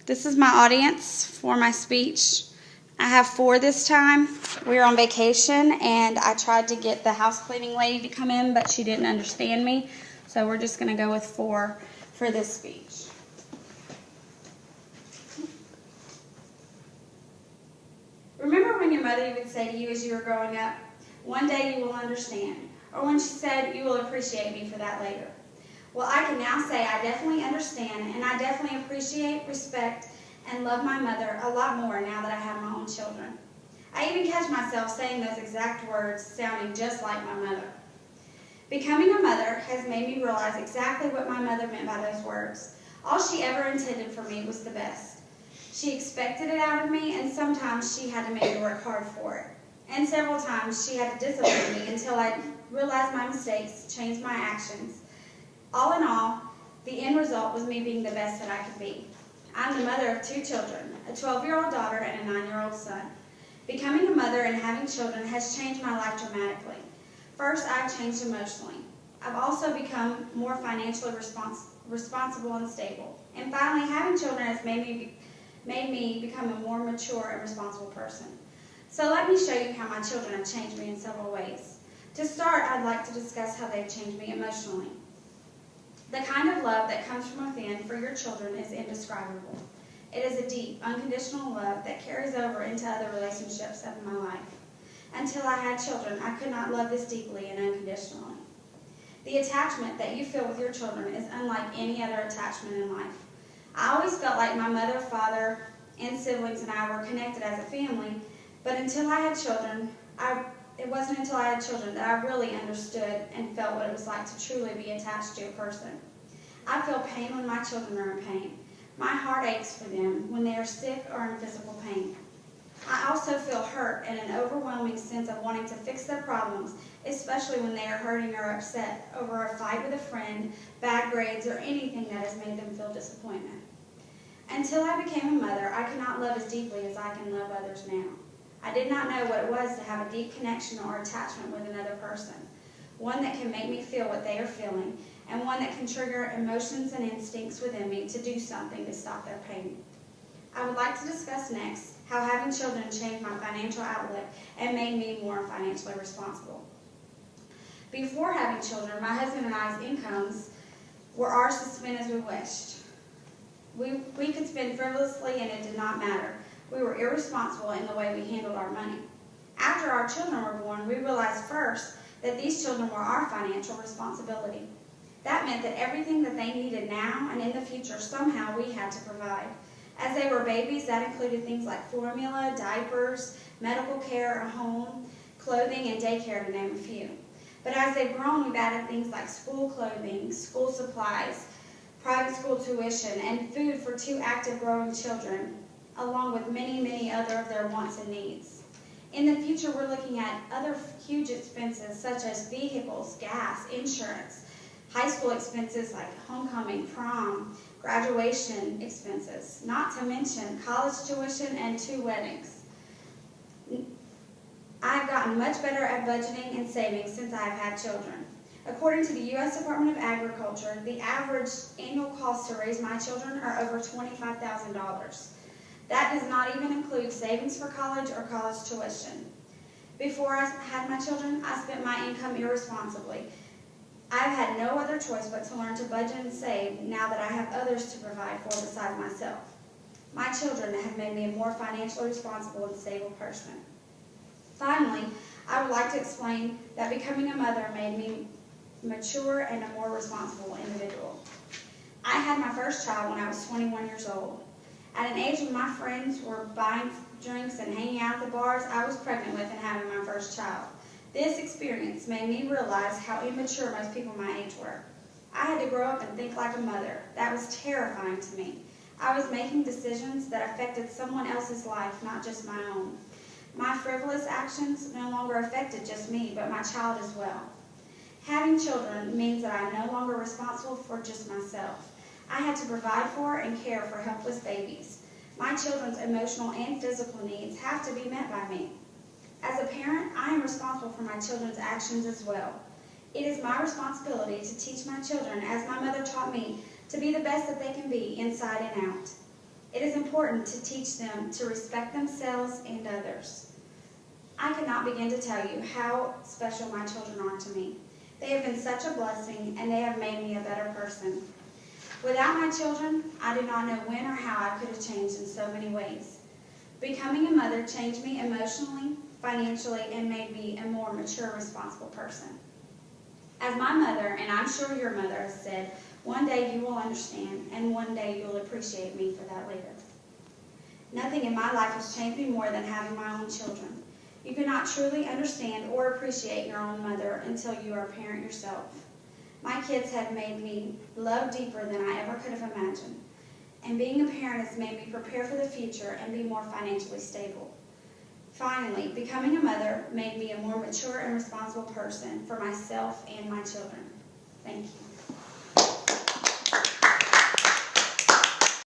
This is my audience for my speech. I have 4 this time. We were on vacation, and I tried to get the house cleaning lady to come in, but she didn't understand me. So we're just going to go with 4 for this speech. Remember when your mother would say to you as you were growing up, "One day you will understand," or when she said, "You will appreciate me for that later"? Well, I can now say I definitely understand, and I definitely appreciate, respect, and love my mother a lot more now that I have my own children. I even catch myself saying those exact words, sounding just like my mother. Becoming a mother has made me realize exactly what my mother meant by those words. All she ever intended for me was the best. She expected it out of me, and sometimes she had to make me work hard for it. And several times she had to discipline me until I realized my mistakes, changed my actions. All in all, the end result was me being the best that I could be. I'm the mother of 2 children, a 12-year-old daughter and a 9-year-old son. Becoming a mother and having children has changed my life dramatically. First, I've changed emotionally. I've also become more financially responsible and stable. And finally, having children has made me become a more mature and responsible person. So let me show you how my children have changed me in several ways. To start, I'd like to discuss how they've changed me emotionally. The kind of love that comes from within for your children is indescribable. It is a deep, unconditional love that carries over into other relationships of my life. Until I had children, I could not love this deeply and unconditionally. The attachment that you feel with your children is unlike any other attachment in life. I always felt like my mother, father, and siblings and I were connected as a family, but until I had children, it wasn't until I had children that I really understood and felt what it was like to truly be attached to a person. I feel pain when my children are in pain. My heart aches for them when they are sick or in physical pain. I also feel hurt and an overwhelming sense of wanting to fix their problems, especially when they are hurting or upset over a fight with a friend, bad grades, or anything that has made them feel disappointment. Until I became a mother, I could not love as deeply as I can love others now. I did not know what it was to have a deep connection or attachment with another person, one that can make me feel what they are feeling, and one that can trigger emotions and instincts within me to do something to stop their pain. I would like to discuss next how having children changed my financial outlook and made me more financially responsible. Before having children, my husband and I's incomes were ours to spend as we wished. We could spend frivolously and it did not matter. We were irresponsible in the way we handled our money. After our children were born, we realized first that these children were our financial responsibility. That meant that everything that they needed now and in the future, somehow we had to provide. As they were babies, that included things like formula, diapers, medical care, a home, clothing, and daycare, to name a few. But as they've grown, we've added things like school clothing, school supplies, private school tuition, and food for 2 active growing children, along with many, many other of their wants and needs. In the future, we're looking at other huge expenses such as vehicles, gas, insurance, high school expenses like homecoming, prom, graduation expenses, not to mention college tuition and 2 weddings. I've gotten much better at budgeting and saving since I have had children. According to the U.S. Department of Agriculture, the average annual cost to raise my children are over $25,000. That does not even include savings for college or college tuition. Before I had my children, I spent my income irresponsibly. I've had no other choice but to learn to budget and save now that I have others to provide for besides myself. My children have made me a more financially responsible and stable person. Finally, I would like to explain that becoming a mother made me mature and a more responsible individual. I had my first child when I was 21 years old. At an age when my friends were buying drinks and hanging out at the bars, I was pregnant with and having my first child. This experience made me realize how immature most people my age were. I had to grow up and think like a mother. That was terrifying to me. I was making decisions that affected someone else's life, not just my own. My frivolous actions no longer affected just me, but my child as well. Having children means that I'm no longer responsible for just myself. I had to provide for and care for helpless babies. My children's emotional and physical needs have to be met by me. As a parent, I am responsible for my children's actions as well. It is my responsibility to teach my children, as my mother taught me, to be the best that they can be inside and out. It is important to teach them to respect themselves and others. I cannot begin to tell you how special my children are to me. They have been such a blessing, and they have made me a better person. Without my children, I do not know when or how I could have changed in so many ways. Becoming a mother changed me emotionally, financially, and made me a more mature, responsible person. As my mother, and I'm sure your mother, has said, one day you will understand, and one day you'll appreciate me for that later. Nothing in my life has changed me more than having my own children. You cannot truly understand or appreciate your own mother until you are a parent yourself. My kids have made me love deeper than I ever could have imagined. And being a parent has made me prepare for the future and be more financially stable. Finally, becoming a mother made me a more mature and responsible person for myself and my children. Thank you.